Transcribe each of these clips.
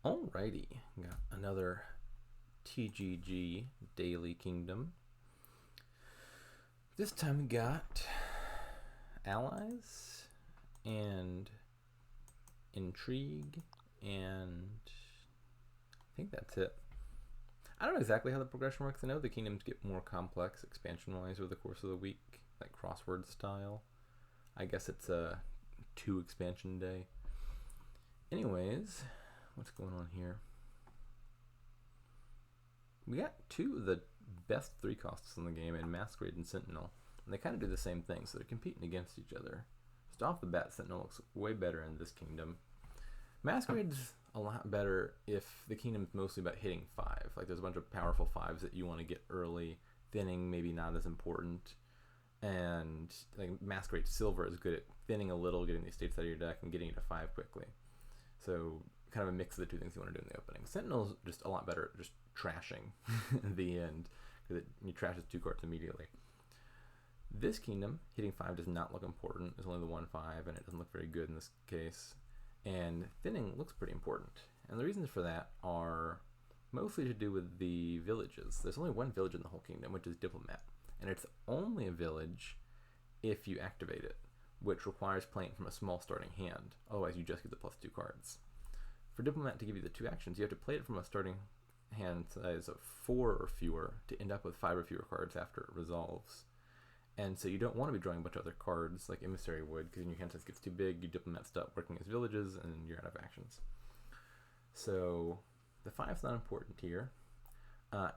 Alrighty, got another TGG Daily Kingdom. This time we got allies and intrigue, and I think that's it. I don't know exactly how the progression works. I know the kingdoms get more complex expansion-wise over the course of the week, like crossword style. I guess it's a 2 expansion day. Anyways, what's going on here? We got 2 of the best 3 costs in the game in Masquerade and Sentinel, and they kind of do the same thing, so they're competing against each other. Just off the bat, Sentinel looks way better in this kingdom. Masquerade's a lot better if the kingdom's mostly about hitting 5. Like there's a bunch of powerful 5s that you want to get early. Thinning maybe not as important. And like Masquerade Silver is good at thinning a little, getting these states out of your deck, and getting you to 5 quickly. So kind of a mix of the 2 things you want to do in the opening. Sentinel's just a lot better at just trashing in the end, because you trashes 2 cards immediately. This kingdom, hitting 5 does not look important. It's only the 1/5, and it doesn't look very good in this case. And thinning looks pretty important. And the reasons for that are mostly to do with the villages. There's only 1 village in the whole kingdom, which is Diplomat. And it's only a village if you activate it, which requires playing from a small starting hand. Otherwise, you just get the +2 cards. For Diplomat to give you the 2 actions, you have to play it from a starting hand size of 4 or fewer to end up with 5 or fewer cards after it resolves. And so you don't want to be drawing a bunch of other cards like Emissary would, because when your hand size gets too big, your Diplomat stop working as villages, and you're out of actions. So the 5's not important here.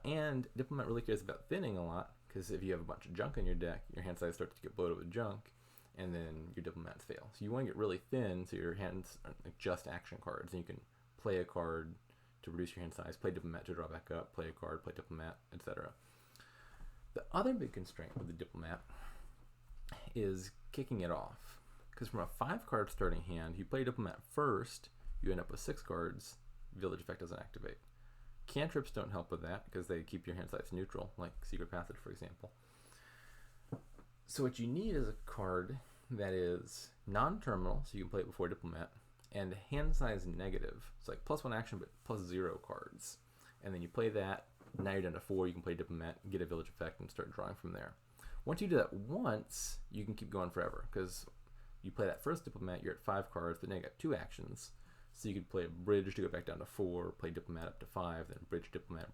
And Diplomat really cares about thinning a lot, because if you have a bunch of junk in your deck, your hand size starts to get bloated with junk, and then your Diplomats fail. So you want to get really thin, so your hands are like just action cards, and you can play a card to reduce your hand size, play Diplomat to draw back up, play a card, play Diplomat, etc. The other big constraint with the Diplomat is kicking it off. Because from a 5-card starting hand, you play Diplomat first, you end up with 6 cards, Village Effect doesn't activate. Cantrips don't help with that, because they keep your hand size neutral, like Secret Passage, for example. So what you need is a card that is non-terminal, so you can play it before Diplomat, and hand size negative. It's like +1 action, but +0 cards. And then you play that, now you're down to 4, you can play Diplomat, get a Village Effect, and start drawing from there. Once you do that once, you can keep going forever, because you play that first Diplomat, you're at 5 cards, but now you got 2 actions. So you could play a Bridge to go back down to 4, play Diplomat up to 5, then Bridge, Diplomat,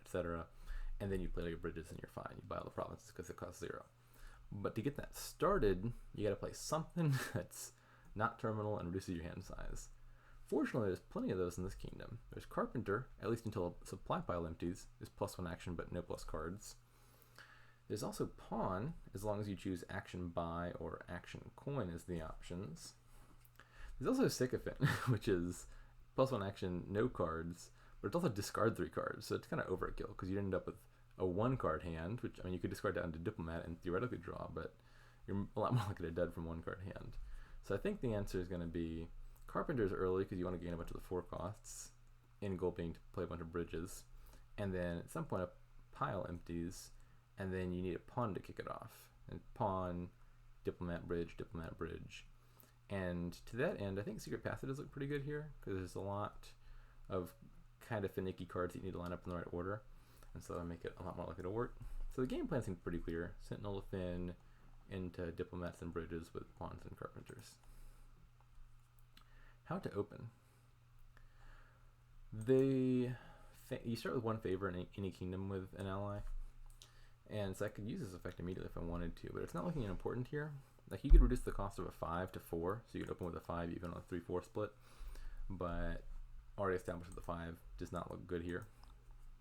etc. And then you play all your bridges and you're fine. You buy all the provinces because it costs 0. But to get that started, you got to play something that's not terminal and reduces your hand size. Fortunately, there's plenty of those in this kingdom. There's Carpenter, at least until a supply pile empties, is +1 action but no plus cards. There's also Pawn, as long as you choose Action Buy or Action Coin as the options. There's also Sycophant, which is +1 action, no cards, but it's also discard 3 cards, so it's kind of overkill, because you end up with a 1-card hand, which, I mean, you could discard down to Diplomat and theoretically draw, but you're a lot more likely to dead from 1-card hand. So I think the answer is going to be Carpenter's early, because you want to gain a bunch of the 4 costs, end goal being to play a bunch of bridges, and then at some point a pile empties, and then you need a Pawn to kick it off. And Pawn, Diplomat, Bridge, Diplomat, Bridge. And to that end, I think Secret Passages look pretty good here, because there's a lot of kind of finicky cards that you need to line up in the right order, and so that'll make it a lot more likely to work. So the game plan seems pretty clear. Sentinel to Finn, into Diplomats and Bridges with Pawns and Carpenters. How to open. You start with 1 favor in any kingdom with an ally, and so I could use this effect immediately if I wanted to, but it's not looking important here. Like, you could reduce the cost of a 5 to 4, so you could open with a 5 even on a 3-4 split, but already established with the 5 does not look good here.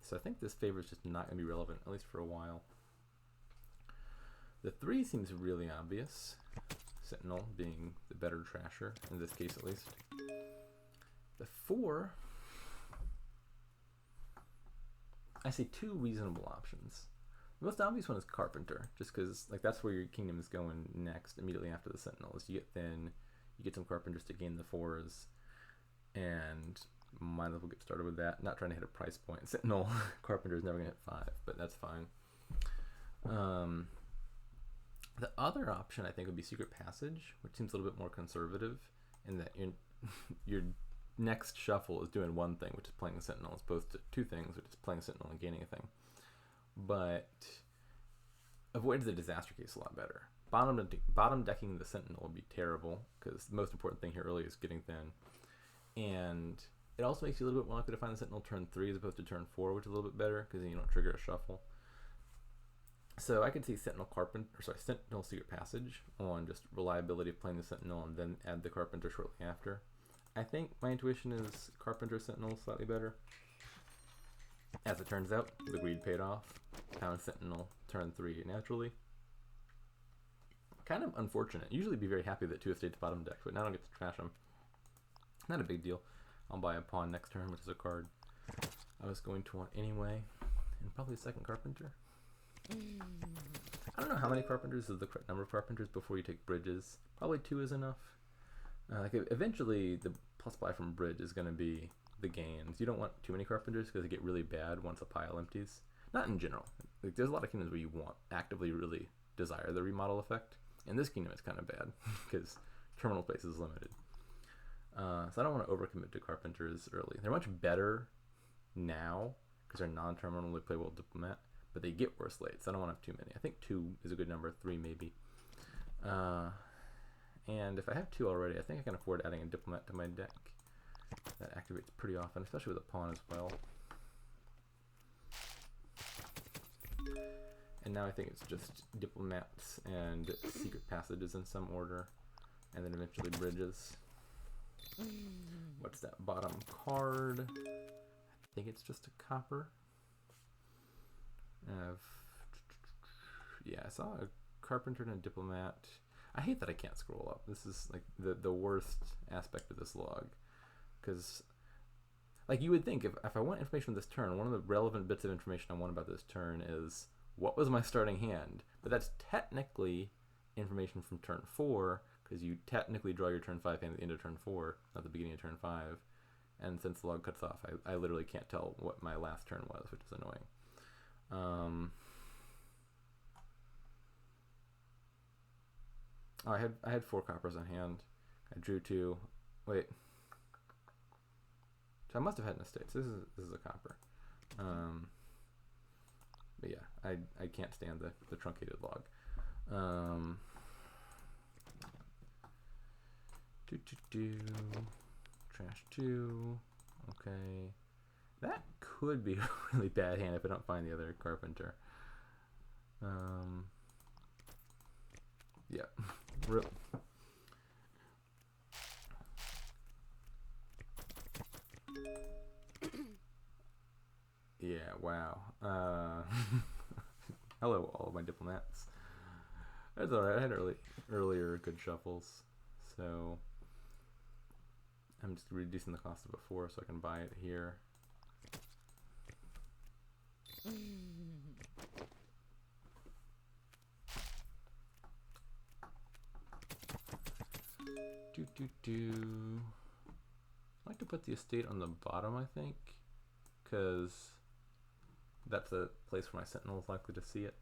So I think this favor is just not going to be relevant, at least for a while. The 3 seems really obvious, Sentinel being the better trasher, in this case at least. The 4, I see 2 reasonable options. The most obvious one is Carpenter, just because like that's where your kingdom is going next, immediately after the Sentinels. You get thin, you get some Carpenters to gain the 4s, and might as well get started with that. Not trying to hit a price point. Sentinel Carpenter is never going to hit 5, but that's fine. The other option I think would be Secret Passage, which seems a little bit more conservative in that you're next shuffle is doing one thing, which is playing a Sentinel, as opposed to two things, which is playing a Sentinel and gaining a thing. But avoids the disaster case a lot better. Bottom decking the Sentinel would be terrible, because the most important thing here early is getting thin. And it also makes you a little bit more likely to find the Sentinel turn 3 as opposed to turn 4, which is a little bit better, because then you don't trigger a shuffle. So I could see Sentinel Secret Passage on just reliability of playing the Sentinel and then add the Carpenter shortly after. I think my intuition is Carpenter Sentinel slightly better. As it turns out, the greed paid off. Found Sentinel turn 3 naturally. Kind of unfortunate. Usually be very happy that 2 estates bottom deck, but now I don't get to trash them. Not a big deal. I'll buy a pawn next turn, which is a card I was going to want anyway. And probably a second Carpenter. I don't know how many Carpenters is the correct number of Carpenters before you take bridges. Probably 2 is enough. Eventually, the plus buy from bridge is going to be the gains. You don't want too many Carpenters because they get really bad once a pile empties. Not in general. Like, there's a lot of kingdoms where you actively really desire the remodel effect. In this kingdom, it's kind of bad because terminal space is limited. So I don't want to overcommit to Carpenters early. They're much better now because they're non-terminal. They play well Diplomat, but they get worse late. So I don't want to have too many. I think 2 is a good number. 3 maybe. And if I have 2 already, I think I can afford adding a Diplomat to my deck. That activates pretty often, especially with a pawn as well. And now I think it's just Diplomats and Secret Passages in some order, and then eventually bridges. What's that bottom card? I think it's just a copper. Yeah, I saw a Carpenter and a Diplomat. I hate that I can't scroll up. This is like the worst aspect of this log. Because, like, you would think if I want information this turn, one of the relevant bits of information I want about this turn is what was my starting hand? But that's technically information from turn 4, because you technically draw your turn 5 hand at the end of turn 4, not the beginning of turn 5. And since the log cuts off, I literally can't tell what my last turn was, which is annoying. Oh, I had 4 coppers on hand. I drew 2. Wait. So I must have had an estate. So this is a copper. But yeah, I can't stand the truncated log. Trash 2. Okay. That could be a really bad hand if I don't find the other Carpenter. Yeah. Yeah, wow. Hello, all of my Diplomats. That's alright, I had earlier good shuffles, so I'm just reducing the cost of a 4 so I can buy it here. I like to put the estate on the bottom, I think, because that's a place where my Sentinel is likely to see it.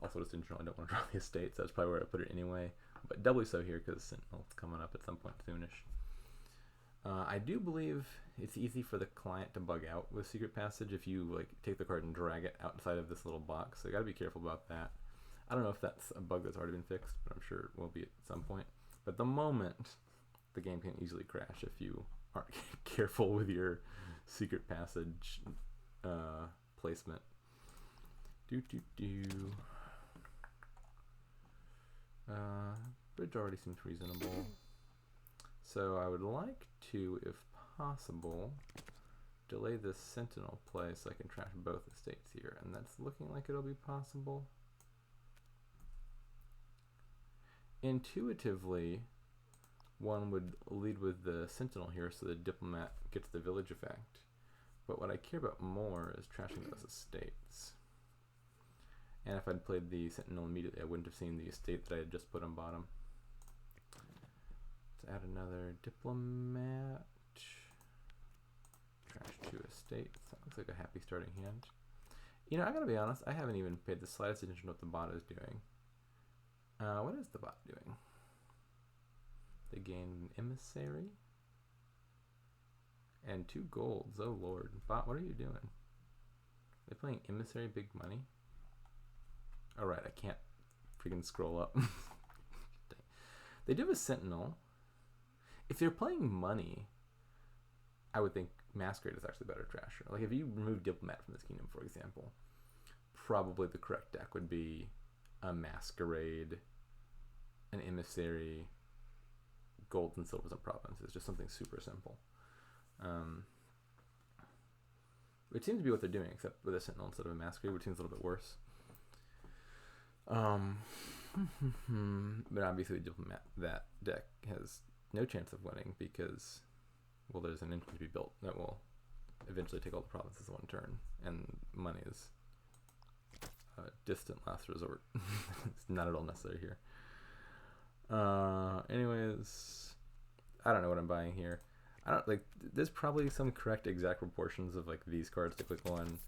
Also, just in general, I don't want to draw the estate, so that's probably where I put it anyway. But doubly so here because Sentinel's coming up at some point soonish. I do believe it's easy for the client to bug out with Secret Passage if you like take the card and drag it outside of this little box. So you got to be careful about that. I don't know if that's a bug that's already been fixed, but I'm sure it will be at some point. But at the moment, the game can easily crash if you aren't careful with your Secret Passage placement. Bridge already seems reasonable. So I would like to, if possible, delay this Sentinel play so I can trash both estates here. And that's looking like it'll be possible. Intuitively, one would lead with the Sentinel here so the Diplomat gets the village effect. But what I care about more is trashing those estates. And if I'd played the Sentinel immediately, I wouldn't have seen the estate that I had just put on bottom. Let's add another Diplomat. Trash 2 estates. That looks like a happy starting hand. You know, I gotta be honest, I haven't even paid the slightest attention to what the bot is doing. What is the bot doing? They gain an emissary? And 2 golds. Oh lord. Bot, what are you doing? They're playing Emissary big money? Alright, I can't freaking scroll up. They do have a Sentinel. If they're playing money, I would think Masquerade is actually better trasher. Like if you remove Diplomat from this kingdom, for example, probably the correct deck would be a Masquerade, an Emissary, Golds and Silvers and Provinces. Just something super simple. Which seems to be what they're doing, except with a Sentinel instead of a Masquerade, which seems a little bit worse. But obviously Diplomat, that deck has no chance of winning because, well, there's an engine to be built that will eventually take all the provinces in one turn, and money is a distant last resort. It's not at all necessary here. Anyways, I don't know what I'm buying here. I don't like. There's probably some correct exact proportions of like these cards to click on,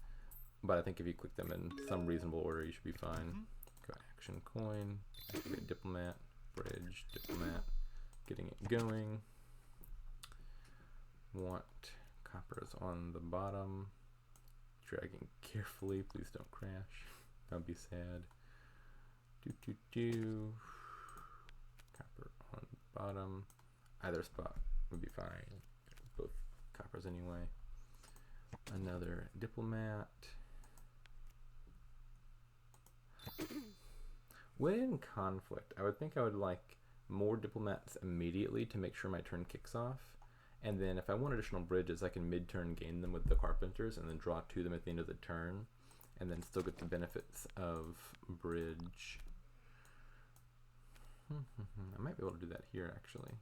but I think if you click them in some reasonable order, you should be fine. Go action coin, activate Diplomat, bridge, Diplomat, getting it going. Want coppers on the bottom, dragging carefully, please don't crash, that would be sad. Copper on bottom, either spot would be fine, both coppers anyway. Another Diplomat. When in conflict, I would think I would like more Diplomats immediately to make sure my turn kicks off. And then if I want additional bridges, I can mid-turn gain them with the Carpenters and then draw 2 of them at the end of the turn. And then still get the benefits of bridge. I might be able to do that here, actually.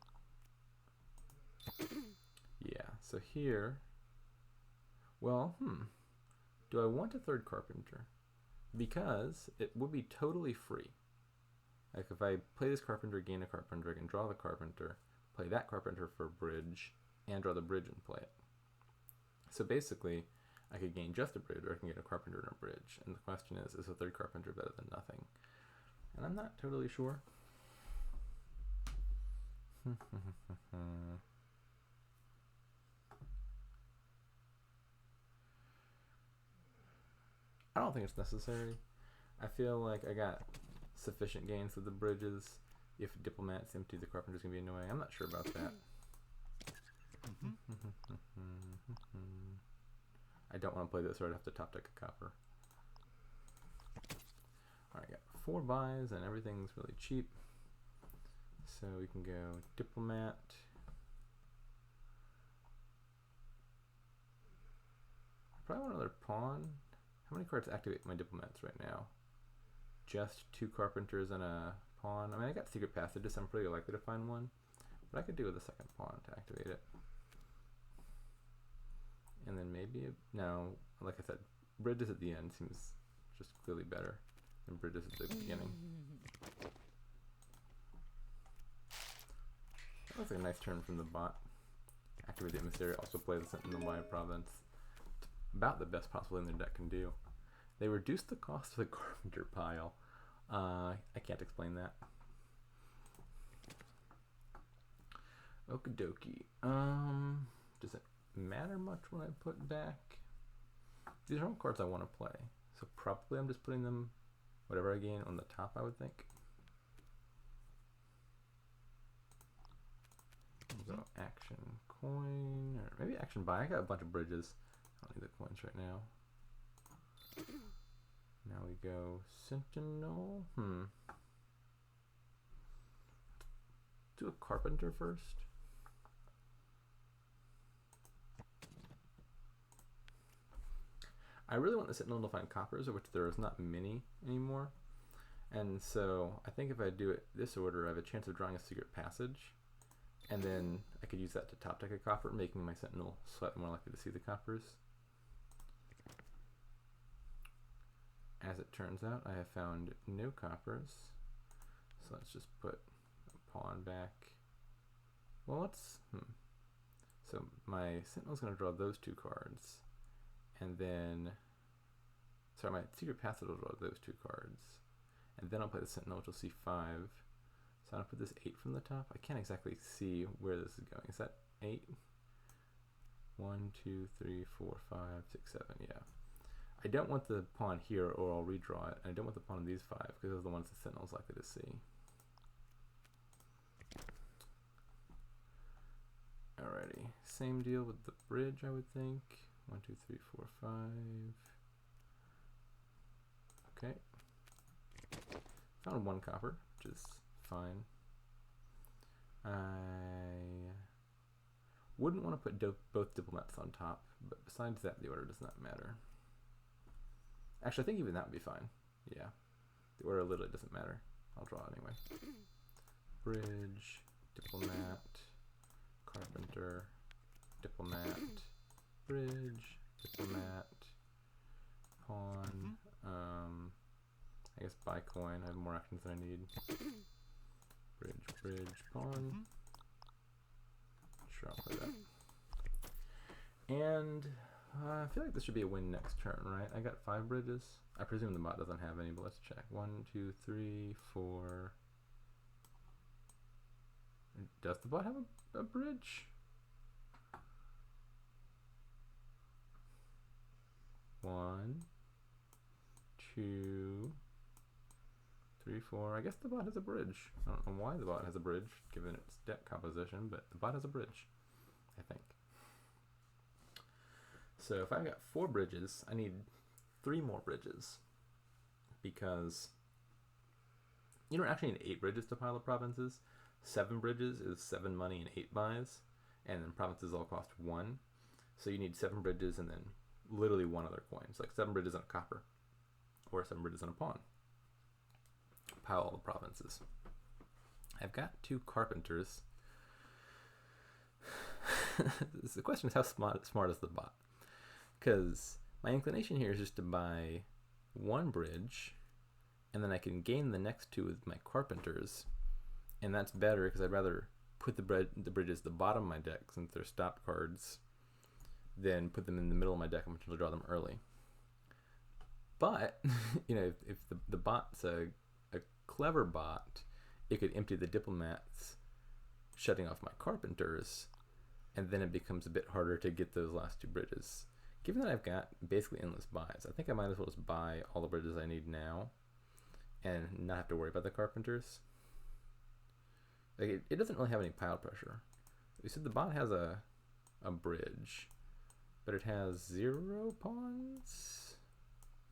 Yeah, so here... Well, do I want a 3rd Carpenter? Because it would be totally free. Like if I play this Carpenter, gain a Carpenter, I can draw the Carpenter, play that Carpenter for bridge, and draw the bridge and play it. So basically, I could gain just a bridge, or I can get a Carpenter and a bridge. And the question is a 3rd Carpenter better than nothing? And I'm not totally sure. I don't think it's necessary. I feel like I got sufficient gains with the bridges. If Diplomat's empty, the Carpenter's gonna be annoying. I'm not sure about that. I don't want to play this or I'd have to top deck a copper. Alright, I got 4 buys and everything's really cheap. So we can go Diplomat. Probably want another pawn. How many cards activate my Diplomats right now? Just 2 Carpenters and a pawn. I mean, I got Secret Passages, so I'm pretty likely to find one. But I could do with a 2nd pawn to activate it. And then maybe, no, like I said, bridges at the end seems just clearly better than bridges at the beginning. That looks like a nice turn from the bot. Activate the Emissary, also play the Sentinel by a province. It's about the best possible thing their deck can do. They reduce the cost of the Carpenter pile. I can't explain that. Okie dokie. Does it matter much when I put back? These are all cards I want to play. So probably I'm just putting them, whatever I gain, on the top, I would think. So action coin, or maybe action buy. I got a bunch of bridges. I don't need the coins right now. Now we go Sentinel. Do a Carpenter first. I really want the Sentinel to find coppers, of which there is not many anymore. And so I think if I do it this order, I have a chance of drawing a Secret Passage. And then I could use that to top deck a copper, making my Sentinel slightly more likely to see the coppers. As it turns out, I have found no coppers. So let's just put a pawn back. Well, let's... So my Sentinel's going to draw those 2 cards. And then... Sorry, my Secret Passage will draw those 2 cards. And then I'll play the Sentinel, which will see 5. So I'll put this 8 from the top. I can't exactly see where this is going. Is that 8? 1, 2, 3, 4, 5, 6, 7. Yeah. I don't want the pawn here, or I'll redraw it. And I don't want the pawn on these 5 because those are the ones the sentinel's likely to see. Alrighty. Same deal with the bridge, I would think. 1, 2, 3, 4, 5. Okay. Found 1 copper, which is fine. I wouldn't want to put both diplomats on top, but besides that, the order does not matter. Actually, I think even that would be fine. Yeah, the order literally doesn't matter. I'll draw anyway. Bridge, diplomat, carpenter, diplomat, bridge, diplomat, pawn. I guess buy coin. I have more actions than I need. Bridge, bridge, pawn. Sure, I'll play that. And I feel like this should be a win next turn, right? I got 5 bridges. I presume the bot doesn't have any, but let's check. 1, 2, 3, 4. Does the bot have a bridge? 1, 2, 3, 4. I guess the bot has a bridge. I don't know why the bot has a bridge, given its deck composition, but the bot has a bridge, I think. So if I've got 4 bridges, I need 3 more bridges, because you don't actually need 8 bridges to pile up provinces. 7 bridges is 7 money and 8 buys, and then provinces all cost 1. So you need 7 bridges and then literally 1 other coin. It's like 7 bridges and a copper, or 7 bridges and a pawn. Pile all the provinces. I've got 2 carpenters. The question is, how smart is the bot? Because my inclination here is just to buy 1 bridge, and then I can gain the next 2 with my carpenters, and that's better because I'd rather put the bridges at the bottom of my deck since they're stop cards, than put them in the middle of my deck and potentially draw them early. But you know, if the bot's a clever bot, it could empty the diplomats, shutting off my carpenters, and then it becomes a bit harder to get those last 2 bridges. Given that I've got basically endless buys, I think I might as well just buy all the bridges I need now and not have to worry about the carpenters. Like it doesn't really have any pile pressure. We said the bot has a bridge, but it has 0 pawns?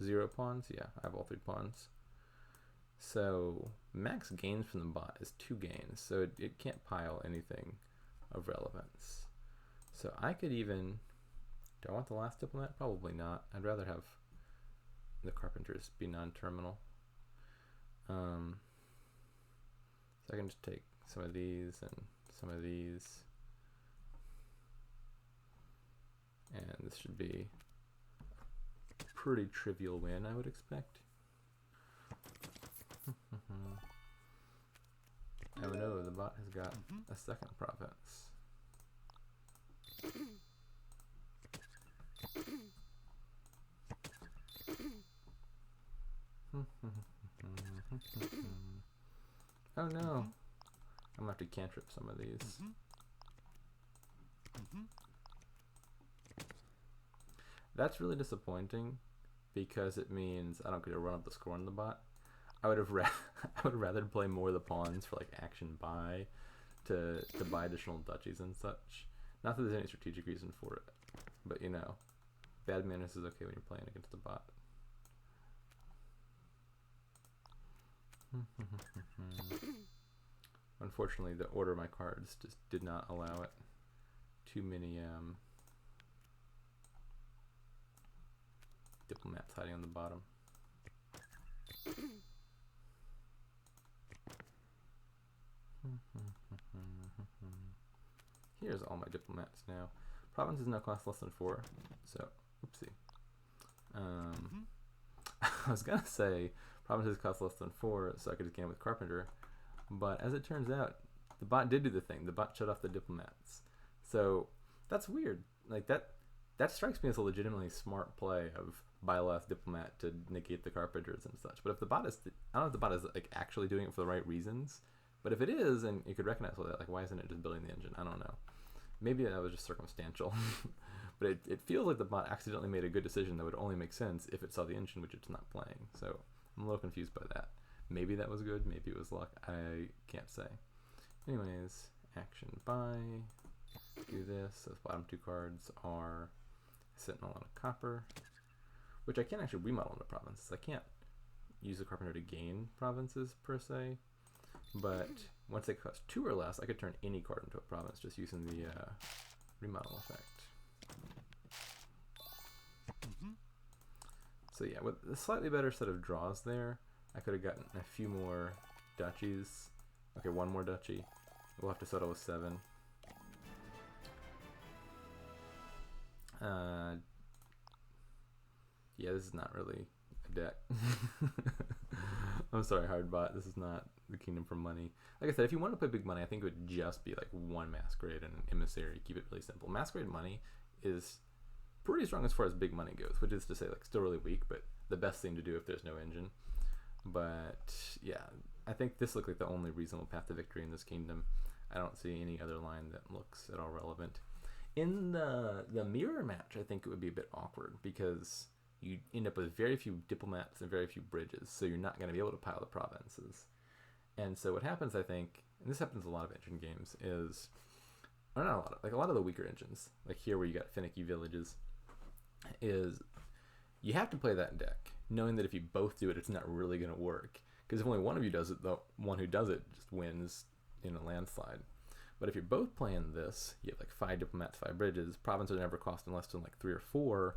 0 pawns? Yeah, I have all 3 pawns. So max gains from the bot is 2 gains, so it can't pile anything of relevance. So I could even, do I want the last diplomat? Probably not. I'd rather have the carpenters be non-terminal. So I can just take some of these and some of these, and this should be a pretty trivial win, I would expect. Oh no, the bot has got a second province. Oh no, I'm gonna have to cantrip some of these. That's really disappointing because it means I don't get to run up the score on the bot. I would have rather play more of the pawns for like action buy to buy additional duchies and such. Not that there's any strategic reason for it, but you know, bad manners is okay when you're playing against the bot. Unfortunately, the order of my cards just did not allow it. Too many diplomats hiding on the bottom. Here's all my diplomats now. Provinces now cost less than 4, so oopsie. I was gonna say provinces cost less than 4, so I could just game with carpenter, but as it turns out, the bot did do the thing. The bot shut off the diplomats, so that's weird. Like that strikes me as a legitimately smart play of buy less diplomat to negate the carpenters and such. But if the bot is, I don't know if the bot is like actually doing it for the right reasons. But if it is, and you could recognize that, like, why isn't it just building the engine? I don't know. Maybe that was just circumstantial. But it feels like the bot accidentally made a good decision that would only make sense if it saw the engine, which it's not playing. So I'm a little confused by that. Maybe that was good, maybe it was luck. I can't say. Anyways, action buy. Do this. Those bottom 2 cards are Sentinel and a Copper, which I can't actually remodel into provinces. I can't use the Carpenter to gain provinces per se, but once they cost 2 or less, I could turn any card into a province just using the remodel effect. So yeah, with a slightly better set of draws there, I could have gotten a few more duchies. Okay, 1 more duchy. We'll have to settle with 7. Yeah, this is not really a deck. I'm sorry, Hardbot. This is not the Kingdom for money. Like I said, if you want to play big money, I think it would just be like 1 Masquerade and an Emissary. Keep it really simple. Masquerade money is pretty strong as far as big money goes, which is to say, like, still really weak, but the best thing to do if there's no engine. But yeah, I think this looks like the only reasonable path to victory in this kingdom. I don't see any other line that looks at all relevant. In the mirror match, I think it would be a bit awkward because you end up with very few diplomats and very few bridges, so you're not going to be able to pile the provinces. And so what happens, I think, and this happens in a lot of engine games, is, or not a lot, like a lot of the weaker engines, like here where you got finicky villages, is you have to play that deck, knowing that if you both do it, it's not really going to work. Because if only one of you does it, the one who does it just wins in a landslide. But if you're both playing this, you have like 5 diplomats, 5 bridges, provinces are never costing less than like 3 or 4,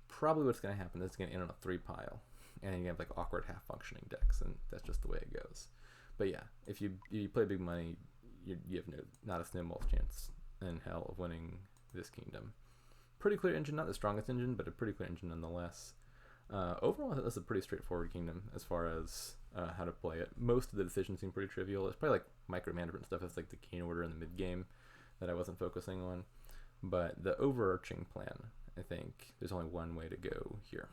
probably what's going to happen is it's going to end on a 3 pile. And you have like awkward half-functioning decks, and that's just the way it goes. But yeah, if you play big money, you have not a snowball's chance in hell of winning this kingdom. Pretty clear engine, not the strongest engine, but a pretty clear engine nonetheless. Overall, I think that's a pretty straightforward kingdom as far as how to play it. Most of the decisions seem pretty trivial. It's probably like micromanagement stuff. It's like the gain order in the mid game that I wasn't focusing on. But the overarching plan, I think there's only one way to go here.